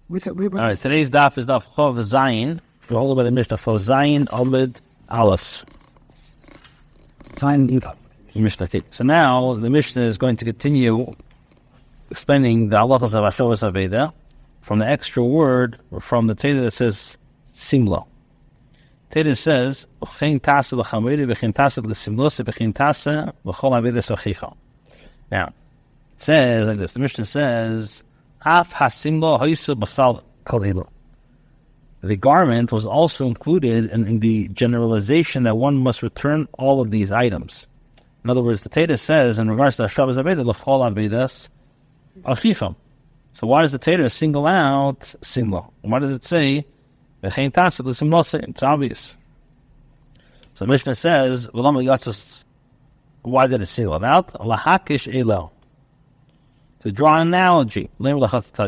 All right, today's daf is daf Chov Zayin. We're holding by the Mishnah for Zayin Amud Aleph. So now the Mishnah is going to continue explaining the halachas of Hashavas Aveda from the extra word from the Teda that says Simla. Teda says V'chein tasa l'chameri v'chein tasa l'simlosa v'chein tasa v'chol aveda sochicha. Now it says like this. The Mishnah says Af hasimla ha'isa basal kolel. The garment was also included in the generalization that one must return all of these items. In other words, the Teda says in regards to Hashavas Aveda l'chol avedas achicha. So why does the Teda single out simla? Why does it say v'chein tasa l'simlosa? It's obvious. So the Mishnah says, why did it single it out? Lahakish elel. To draw an analogy, just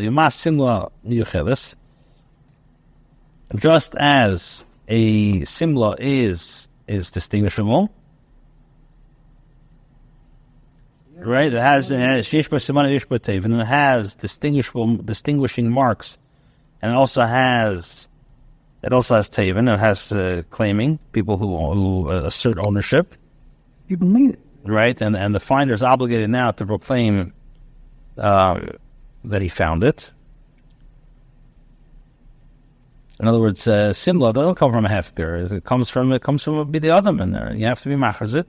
as a simla is distinguishable, right? It has and it has distinguishing marks, and it also has tevin. It has claiming people who assert ownership. You believe it, right? And the finder is obligated now to proclaim that he found it. In other words, simla doesn't come from a hefker. It comes from a bidi adam in there. You have to be machazit.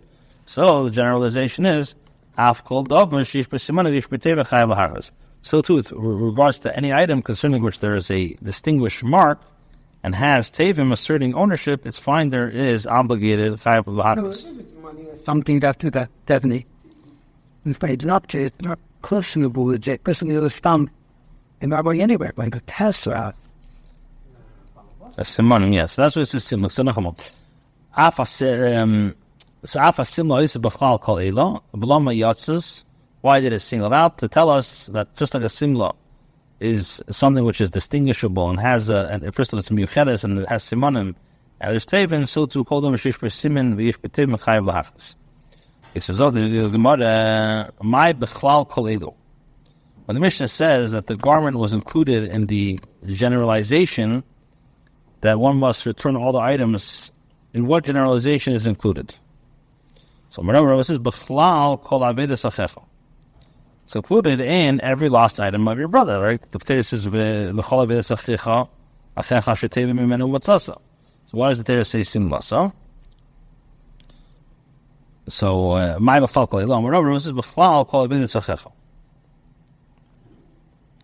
So the generalization is af kol davar shish b'simana vish b'teva chayav haras. So too, with regards to any item concerning which there is a distinguished mark and has tevim asserting ownership, its finder is obligated chayav haras. something after that, definitely. It's not questionable with it. Personally, the stump, and not going anywhere, like a test route. Yes, that's what it says. So afa simla is b'chal kol ela b'lama yatzes. Why did it single out? To tell us that just like a simla is something which is distinguishable and has first of all it's miyuchedes and it has simanim and there's tevin, so to call them shish b'simin v'yish b'tevin chayav l'hachas. It says, "Oh, the Gemara, my b'chlal kol elu." When the Mishnah says that the garment was included in the generalization that one must return all the items, in what generalization is included? So, remember, it says b'chlal kol avedas achecha. It's included in every lost item of your brother, right? The Torah says v'chol avedas achecha achecha shetevim mimenu matzasa. So, why does the Torah say simla? So, my b'chlal kol elu. Remember, it says b'chlal kol avedas achecha.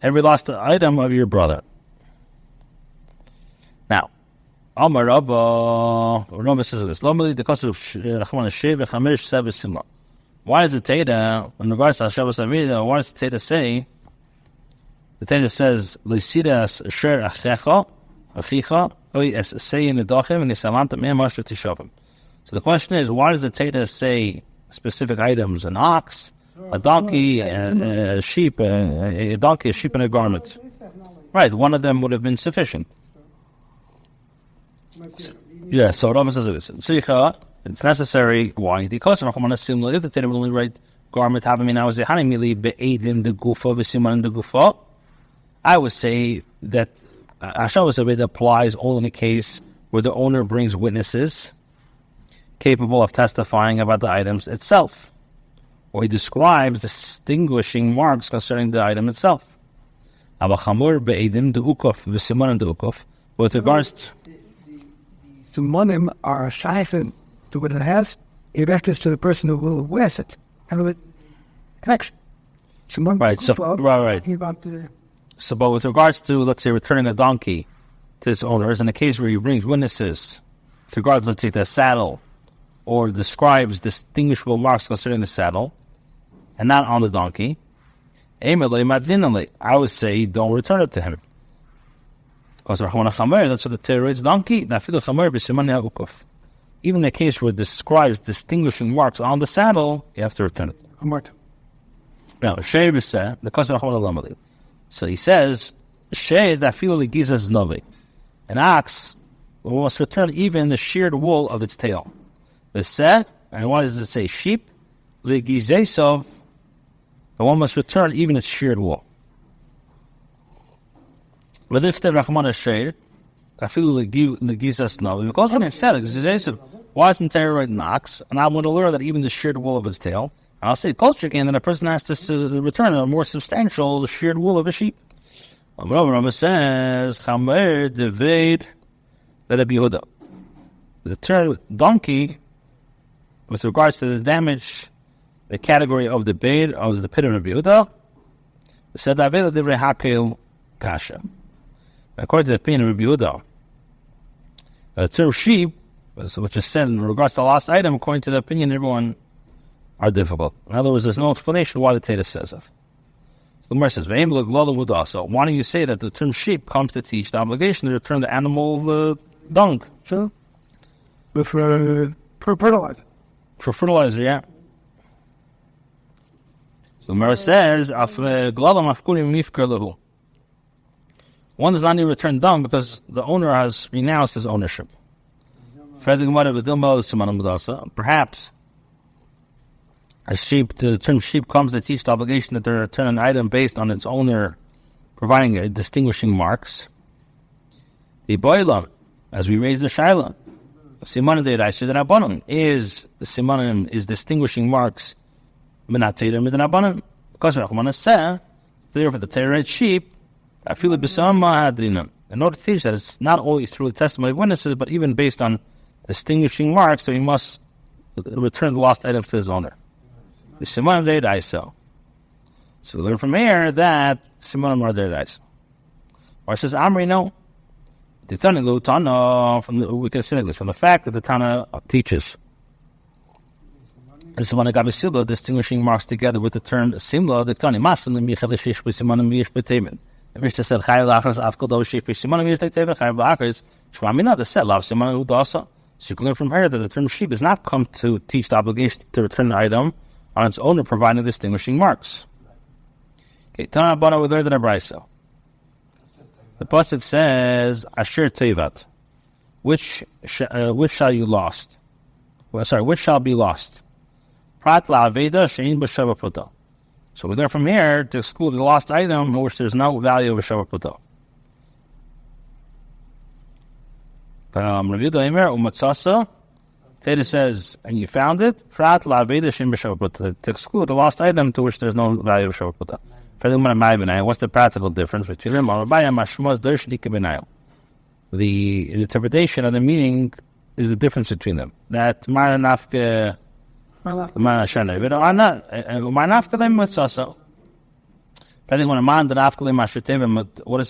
Every lost item of your brother. Now, Amar Rabba says this. Why does the Teda, in regards to Hashavas Aveda, why does the Teda say? The Teda says, "Leisidas sher achecha, achicha, oy es seyin nedachim and isalantam me'am ashter tishavim." So the question is, why does the Teda say specific items? An ox, a donkey, a sheep, a donkey, a sheep, and a garment. Right, one of them would have been sufficient. Yeah, so Rambam says this. It's necessary. Why? Because if the Torah will only write garment having me now is hanimili be'edim the gufa v'siman the gufa. I would say that Hashavas Aveda applies only in a case where the owner brings witnesses capable of testifying about the items itself, or he describes distinguishing marks concerning the item itself. Abachamur be'edim the ukuf v'siman the ukuf. With regards to Simonim are shaifim to what it has, it reference to the person who wears it. Have a connection. Right, so, but with regards to, let's say, returning a donkey to its owners, in a case where he brings witnesses, with regards, let's say, to the saddle, or describes distinguishable marks concerning the saddle, and not on the donkey, I would say, don't return it to him. Because that's what the Torah reads, donkey. Even in a case where it describes distinguishing marks on the saddle, you have to return it. Now, the so he says, an ox must return even the sheared wool of its tail. And what does it say? Sheep, the one must return even its sheared wool. But this the Rahman Shade, I feel the Gizas no. Because when it said why isn't there knocks? And I want to learn that even the sheared wool of his tail. And I'll say culture again that a person has to return a more substantial sheared wool of a sheep. Rama says Chamer Devaid Rabbi Yehuda. The term donkey, with regards to the damage, the category of the bait of the pit of Rabbi Yehuda, said Avela Divrei Hakel Kasha. According to the opinion of Rabbi Yehuda, the term sheep, which is said in regards to the last item, according to the opinion of everyone, are difficult. In other words, there's no explanation why the Torah says it. So the Gemara says, so why don't you say that the term sheep comes to teach the obligation to return the animal dung? Sure. For fertilizer. For fertilizer, yeah. So the Gemara says, one does not need to return dung because the owner has renounced his ownership. Perhaps the term sheep comes to teach the obligation to return an item based on its owner providing distinguishing marks. The boilam, as we raise the shaila, siman deiraisa d'Rabbanan is the simanim is distinguishing marks minat Torah mid'Rabbanan. Because Rachman said, therefore the Torah sheep, I feel it b'sama hadrinan. In order to teach that it's not always through the testimony of witnesses, but even based on distinguishing marks, so he must return the lost item to his owner. The simanim deiraisa. So we learn from here that simanim are deiraisa. Or it says Amri no. The Tana Lutana we can say from the fact that the Tana teaches. This one Gabisilba distinguishing marks together with the term simla. The Tani Masan Michalishish with simanim yish b'temin. The Mishnah said Chayil Achras Afkal Doshish with simanim yish b'temin. Chayil Achras Shmamina the said Lav simanim udasa. So you can learn from here that the term sheep does not come to teach the obligation to return the item on its owner providing distinguishing marks. Okay, Tana Bana we learned in a brayso. The pasuk says Asher Tevat, which shall you lost? Which shall be lost? Prat la'aveda she'in b'shava pruta. So we learn from here to exclude the lost item in which there's no value of a shava pruta. Rabbi Yehuda Eimer umatzasa. Teda says, and you found it. Prat la'aveda she'in b'shava pruta. To exclude the lost item to which there's no value of a shava pruta. What's the practical difference between them? The interpretation of the meaning is the difference between them. That Maranafka what is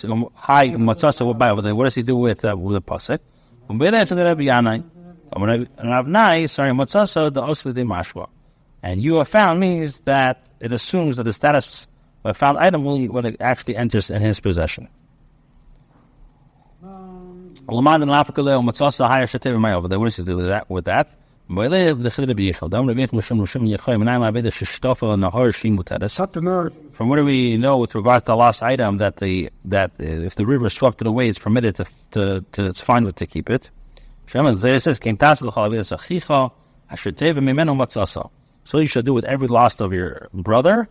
high Matzasa what does he do with the pasuk? And you have found means that it assumes that the status of a found item when it actually enters in his possession. What does he do with that? From what do we know with regard to the lost item that if the river swept it away, it's permitted to it's fine to keep it. It says, so you shall do with every lost of your brother,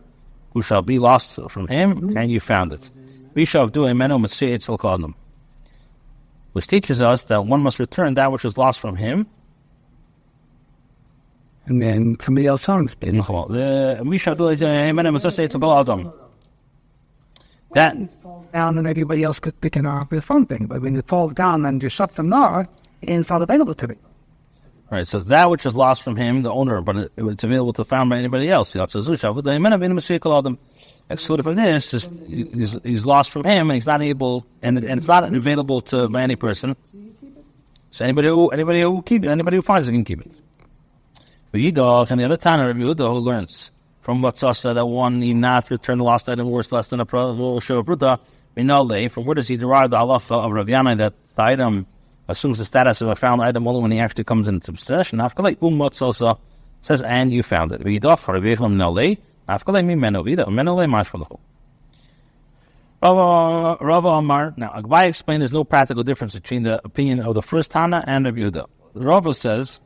who shall be lost from him, and you found it. Which teaches us that one must return that which is lost from him. And then somebody else owns it. That falls down and everybody else could pick it up with something. But when it falls down and there's something more, it's not available to me. Right, so that which is lost from him, the owner, but it's available to found by anybody else. Excluded from this, he's lost from him, and he's not able, and it's not available to by any person. So anybody who keep it, anybody who finds it can keep it. But Yidach and the other Tana, Rabbi Yehuda, who learns from Matzasa that one need not return the lost item worth less than a shava pruta. From where does he derive the halacha of Rav Yanai that the item assumes the status of a found item only when he actually comes into possession? Says, and you found it. Rava Amar. Now, Agbai explained there's no practical difference between the opinion of the first Tana and Rabbi Yehuda. Rava says,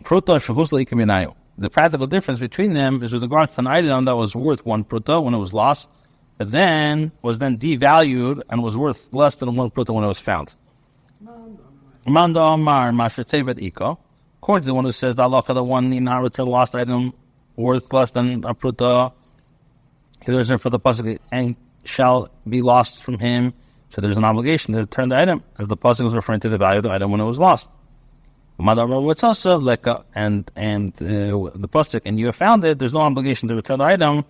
the practical difference between them is with regards to an item that was worth one pruta when it was lost, but then was then devalued and was worth less than one pruta when it was found. According to the one who says the halacha, the one need not return the lost item worth less than a pruta, there is for the pasuk and shall be lost from him. So there's an obligation to return the item, as the pasuk is referring to the value of the item when it was lost. What's also like the pasuk, and you have found it, there's no obligation to return the item.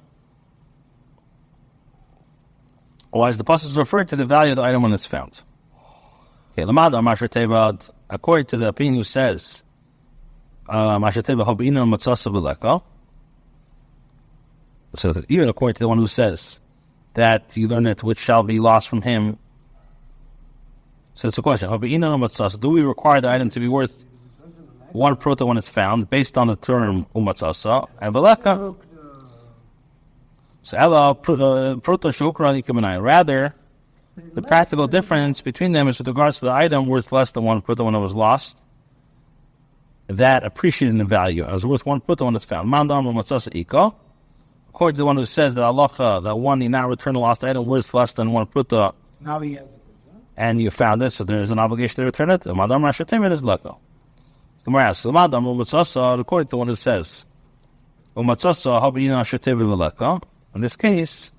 Otherwise, the pasuk is referring to the value of the item when it's found. Okay, according to the opinion who says, so even according to the one who says that you learn it which shall be lost from him. So it's a question. Do we require the item to be worth one pruta when it's found, based on the term umatzasa? Rather, the practical difference between them is with regards to the item worth less than one pruta when it was lost, that appreciated in value. It was worth one pruta when it's found. According to the one who says that halacha, that one need not return the lost item worth less than one pruta, and you found it, so there is an obligation to return it. According to the one who says, in this case,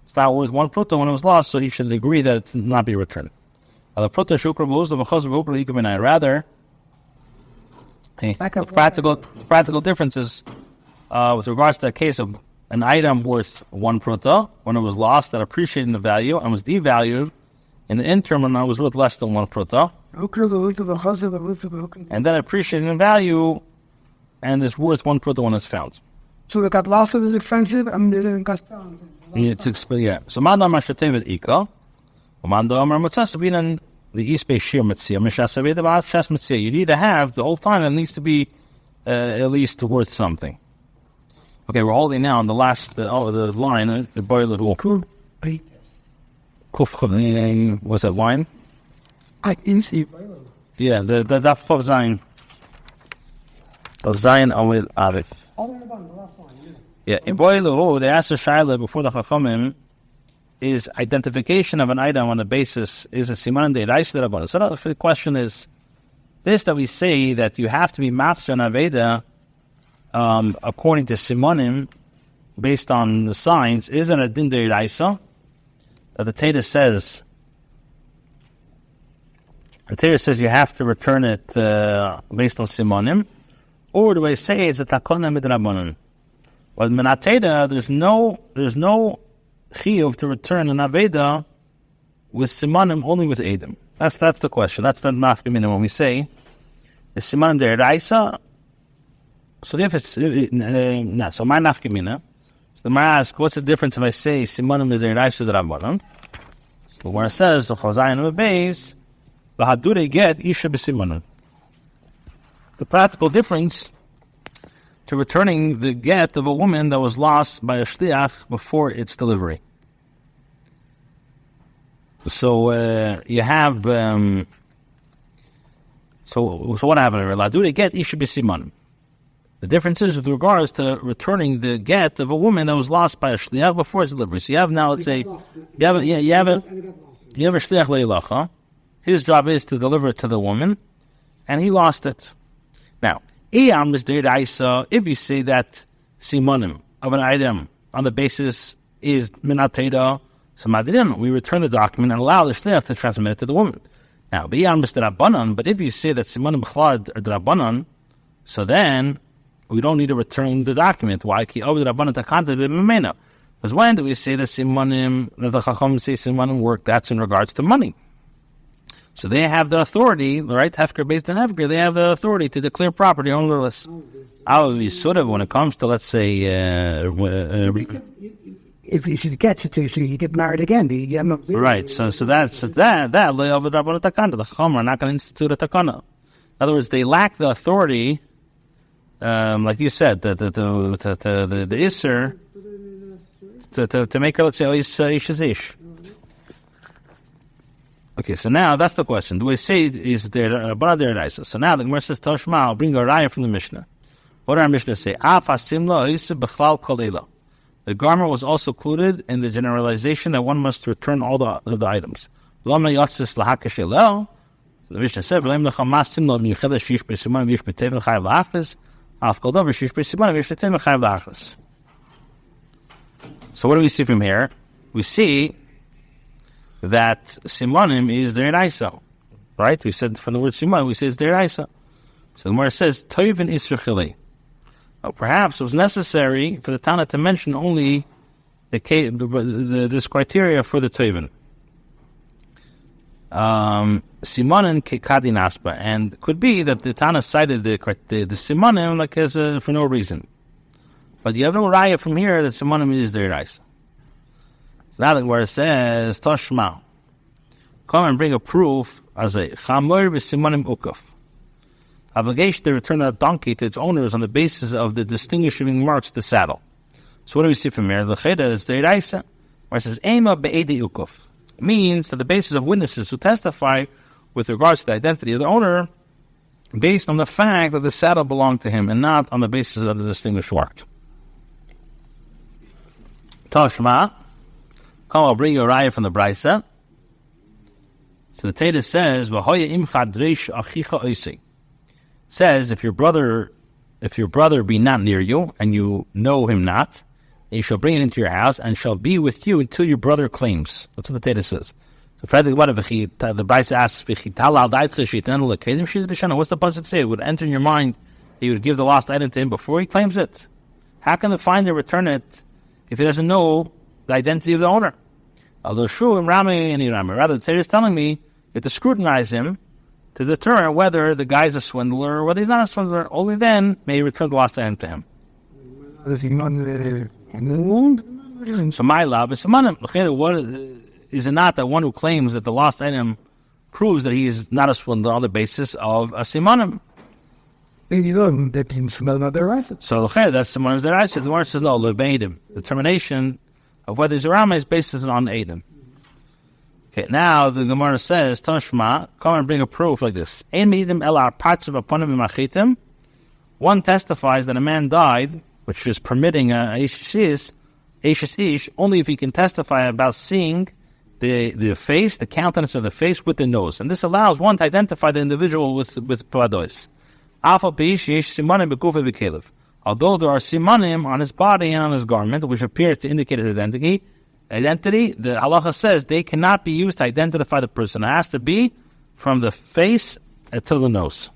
it's not worth one pruta when it was lost, so he should agree that it not be returned. Rather, the practical differences with regards to the case of an item worth one pruta when it was lost that appreciated in the value and was devalued in the interim when it was worth less than one pruta, and then appreciated in value and is worth one pruta when it's found. So it got lost of his expensive and it got found. So Manda Mashatevet Ika, Manda Amar Matzasabinan, the East Bay Shir Mציעא, Mishasaveda Ba'at Shas Mציעא. You need to have the whole time, it needs to be at least worth something. Okay, we're holding now on the last, the line, the boiler. What's that line? I didn't see. Yeah, the daf of Zion. Of Zion Awil Arif. All in the bottom, the last line. Yeah, in boiler, they asked the Shaila before the Chachamim, is identification of an item on the basis is a siman de'iraisa d'rabbanan. So the question is this, that we say that you have to be master on Aveda according to simanim based on the signs, isn't a din de'iraisa that the Torah says you have to return it based on simanim, or do I say it's a takona midrabbanan? Well, minateda, there's no chiyuv to return an aveda with simanim, only with edim. That's the question. That's the nafkamina when we say is simanim de'iraisa. So if it's so my nafkamina. So the Mara asks, what's the difference if I say simanim is de'iraisa d'rabbanan? So where it says the chozayin of beis v'hadurei get isha b'simanim. The practical difference to returning the get of a woman that was lost by a shliach before its delivery. So you have so what happened? Ladure get isha b'simanim. The difference is with regards to returning the get of a woman that was lost by a shliach before its delivery. So you have now, let's say, you have a shliach leilacha. His job is to deliver it to the woman, and he lost it. Now, if you say that simanim of an item on the basis is minateda, we return the document and allow the shliach to transmit it to the woman. Now, but if you say that simanim b'chlad are drabanan, so then we don't need to return the document. Why? Because when do we say that simanim, that the chacham say simanim work? That's in regards to money. So they have the authority, right? Hefker based on Hefker, they have the authority to declare property on the list. Sort of when it comes to, let's say, if you should get it to you, you get married again. Right. So that's that. The Chacham are not going to institute a takana. In other words, they lack the authority, like you said, the Isser to make her, let's say, ish is ish. Okay, so now that's the question. Do we say is there deraisa? So now the Gemara says Toshma, I'll bring a raya from the Mishnah. What did our Mishnah say? The The garment was also included in the generalization that one must return all the items. The Mishnah said, so what do we see from here? We see that simonim is deraisa, right? We said from the word simon, we say it's deraisa. So the Gemara says, toivin israchilei. Perhaps it was necessary for the Tana to mention only this criteria for the toivin. Simonin kekadi naspa, and it could be that the Tana cited the simonim like as for no reason. But you have no raya from here that simonim is deraisa. So now the Gemara says, Toshma, come and bring a proof as a chamor b'simonim ukaf. Obligation to return a donkey to its owners on the basis of the distinguishing marks of the saddle. So what do we see from here? The cheda is deraisa, where it says ema be'edi ukaf. It means that the basis of witnesses who testify with regards to the identity of the owner based on the fact that the saddle belonged to him and not on the basis of the distinguished mark. Tashma, come, I'll bring you a raya from the Brisa. So the Teda says, "V'hoya imcha dreish achicha oisei." Says, if your brother be not near you and you know him not, you shall bring it into your house and shall be with you until your brother claims. That's what the Teda says. So the Brisa asks, what's the pasuk say? It would enter in your mind that you would give the lost item to him before he claims it. How can the finder return it if he doesn't know the identity of the owner? Although rather, the Teda is telling me you have to scrutinize him to determine whether the guy's a swindler or whether he's not a swindler. Only then may you return the lost item to him. So my love is what is it not that one who claims that the lost item proves that he is not a swindler on the basis of a simanim? So that's simanim deraisa. The word says no, lebedim. The determination of whether he's a rama is based on edim. Okay, now the Gemara says, Tashma, come and bring a proof like this. One testifies that a man died, which is permitting a ish, only if he can testify about seeing the face, the countenance of the face with the nose. And this allows one to identify the individual with padois. Although there are simanim on his body and on his garment, which appear to indicate his identity, the halacha says they cannot be used to identify the person. It has to be from the face to the nose.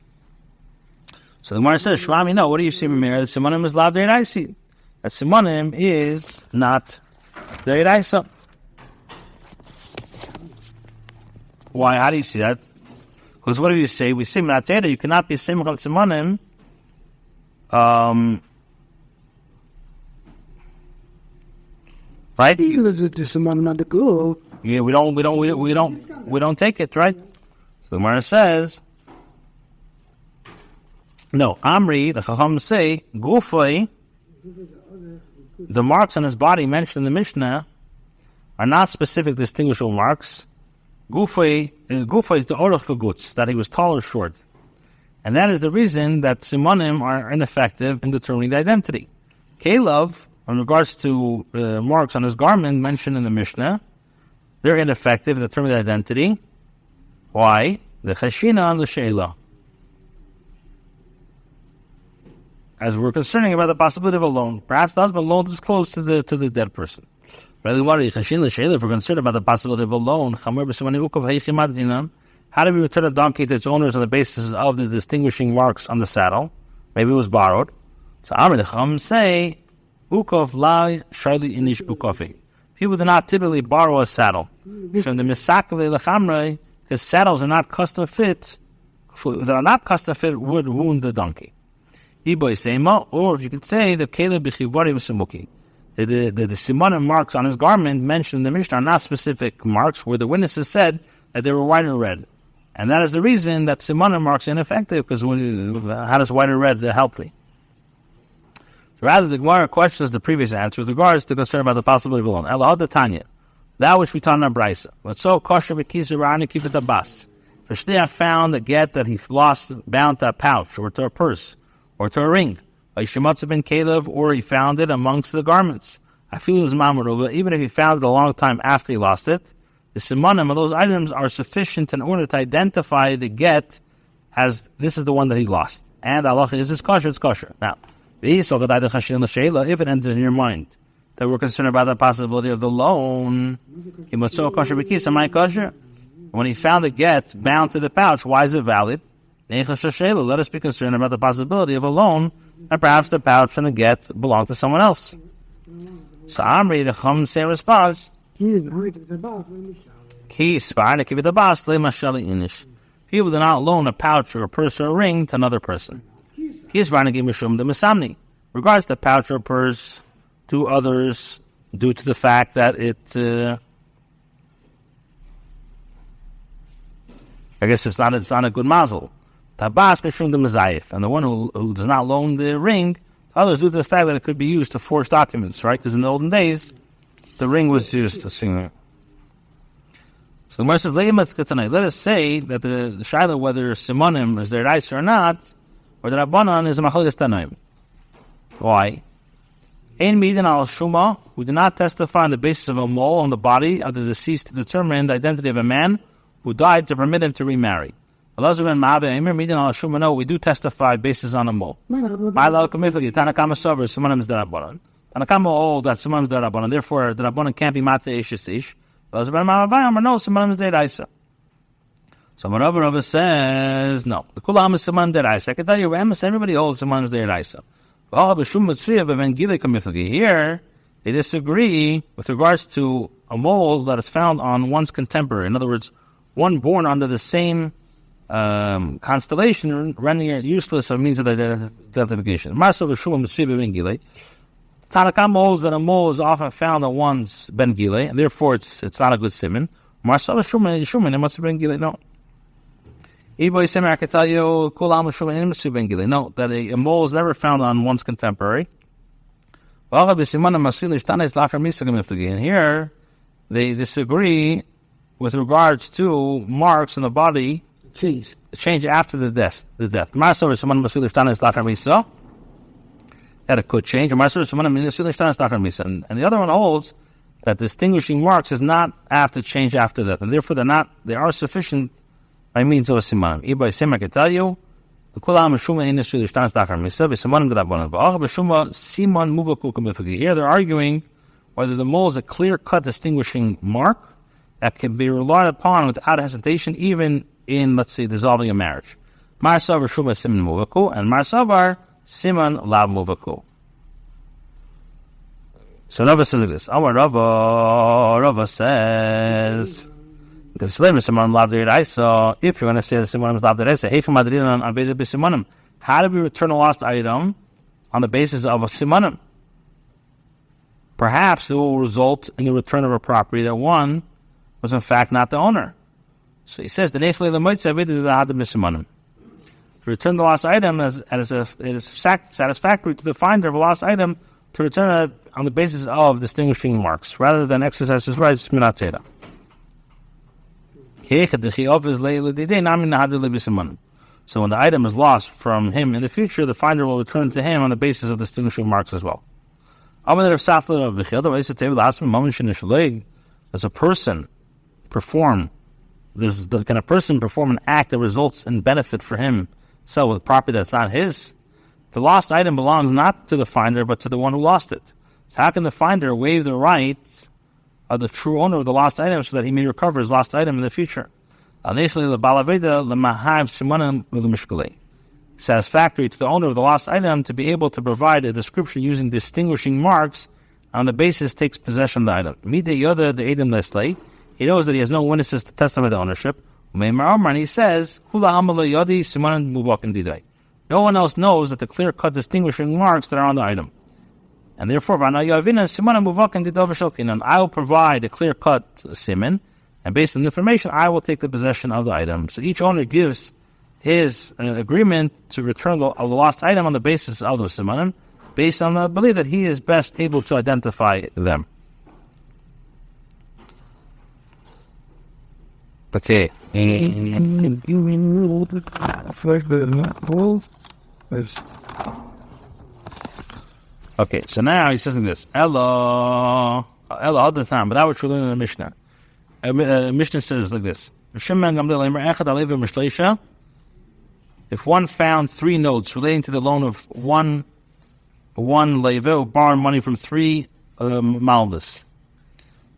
So the Gemara says, Shwami, no, what do you see from here? The simanim is lav deiraisi. That simanim is not deiraisa. Why? How do you see that? Because what do you say? We say, you cannot be simcha of simanim. Right? Yeah, we don't take it, right? So the Gemara says, no, Amri, the Chacham say, Gufay, the marks on his body mentioned in the Mishnah are not specific distinguishable marks. Gufay is the orach v'gutz, that he was tall or short. And that is the reason that simanim are ineffective in determining the identity. Kelev, in regards to marks on his garment mentioned in the Mishnah, they're ineffective in determining the identity. Why? The chashina and the sheila. As we're concerning about the possibility of a loan. Perhaps the husband loaned is close to the dead person. If we're concerned about the possibility of a loan, how do we return a donkey to its owners on the basis of the distinguishing marks on the saddle? Maybe it was borrowed. So Amr the Chum say, Ukov lai shayli inish ukofi. People do not typically borrow a saddle. So in the misakavei lechamrei, because saddles are not custom fit, would wound the donkey. Iboy seima, or if you could say that Kolel b'chivari v'semuki. The simanim marks on his garment mentioned in the Mishnah are not specific marks where the witnesses said that they were white or red. And that is the reason that simanim marks are ineffective, because how does white or red help me? So rather, the Gemara questions the previous answer with regards to concern about the possibility of a loan. Elahad Tanya, that which we taught in our Brisa. But so kosher b'kisur rani keep it abbas. For Shliach found a get that he lost bound to a pouch or to a purse or to a ring. By Shematza ben Kelev, or he found it amongst the garments. I feel his mamaruba, even if he found it a long time after he lost it, the simanim of those items are sufficient in order to identify the get as this is the one that he lost. And Allah is this kosher, it's kosher. Now, if it enters in your mind that we're concerned about the possibility of the loan, when he found the get bound to the pouch, why is it valid? Let us be concerned about the possibility of a loan, and perhaps the pouch and the get belong to someone else. So Amri, the Chum say response, people do not loan a pouch or a purse or a ring to another person. Regards the pouch or purse to others due to the fact that it, I guess it's not a good mazel. Tabas mishum the mezayif, and the one who does not loan the ring to others due to the fact that it could be used to forge documents, right? Because in the olden days, the ring was used to sing. So the Gemara says, let us say that the shayla whether simonim is their rice or not, or the rabbanon is a machlokes tanaim. Why? Ein midin al shuma, we do not testify on the basis of a mole on the body of the deceased to determine the identity of a man who died to permit him to remarry. No, we do testify basis on a mole. Tanakama hold that simonim is the rabbanon, therefore the rabbanon can't be mate ishes ish. No, simonim is the raisa. So Rava says, no. The kulam is simonim the raisa. I can tell you, everybody holds simonim is the raisa. Here, they disagree with regards to a mole that is found on one's contemporary. In other words, one born under the same constellation, rendering it useless as a means of identification. Tanakam holds that a mole is often found on one's ben gile, and therefore it's not a good simon. Marcel Shuman, it must have been gile. No. I can tell you, no, that a mole is never found on one's contemporary. And here, they disagree with regards to marks in the body change after the death. That it could change. And the other one holds that distinguishing marks is not after change after death, and therefore they are sufficient by means of a siman. I can tell you, here they're arguing whether the mole is a clear-cut distinguishing mark that can be relied upon without hesitation, even in, let's say, dissolving a marriage. Marsavar Shuma Siman Muvaku, and Marsavar Siman Lav Muvaku. So Rava says like this. Rava says, if you're going to say that Simanim is Lav Dereisa, how do we return a lost item on the basis of a Simanim? Perhaps it will result in the return of a property that one was in fact not the owner. So he says, to return the lost item it is satisfactory to the finder of a lost item to return it on the basis of distinguishing marks, rather than exercise his rights. So when the item is lost from him in the future, the finder will return to him on the basis of distinguishing marks as well. Does a person perform an act that results in benefit for him, so with property that's not his? The lost item belongs not to the finder, but to the one who lost it. So how can the finder waive the rights of the true owner of the lost item so that he may recover his lost item in the future? Satisfactory to the owner of the lost item to be able to provide a description using distinguishing marks on the basis takes possession of the item. He knows that he has no witnesses to testify the ownership. And he says, no one else knows that the clear-cut distinguishing marks that are on the item. And therefore, I will provide a clear-cut siman, and based on the information, I will take the possession of the item. So each owner gives his agreement to return the lost item on the basis of the simanim, based on the belief that he is best able to identify them. Okay. Okay, so now he says like this. Ella other time, but that which we learn in the Mishnah. Mishnah says like this. If one found 3 notes relating to the loan of one leva who borrowed money from 3 malvis,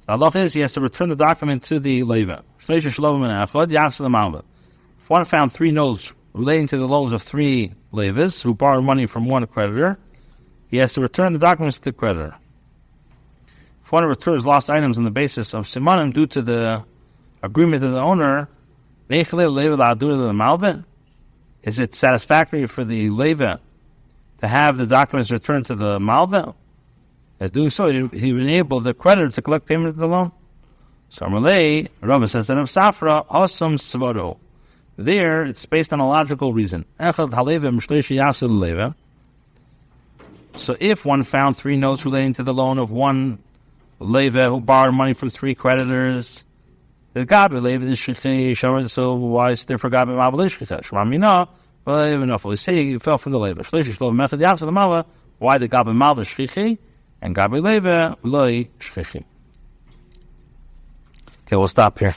the halacha is he has to return the document to the leva. If one found 3 notes relating to the loans of 3 levas who borrowed money from one creditor, he has to return the documents to the creditor. If one returns lost items on the basis of simanim due to the agreement of the owner, is it satisfactory for the leva to have the documents returned to the malva? By doing so, he would enable the creditor to collect payment of the loan. So Amalei, Rabbi says that of Safra, Osam Svado. There, it's based on a logical reason. So if one found 3 notes relating to the loan of one leva who borrowed money from 3 creditors, the Gabi leva is shchichi, so why is there for Gabi Mabel shchichi? Shmamina, well, even if we say he fell from the leva. Why the Gabi Mabel shchichi and Gabi leva loy shchichi? Okay, we'll stop here.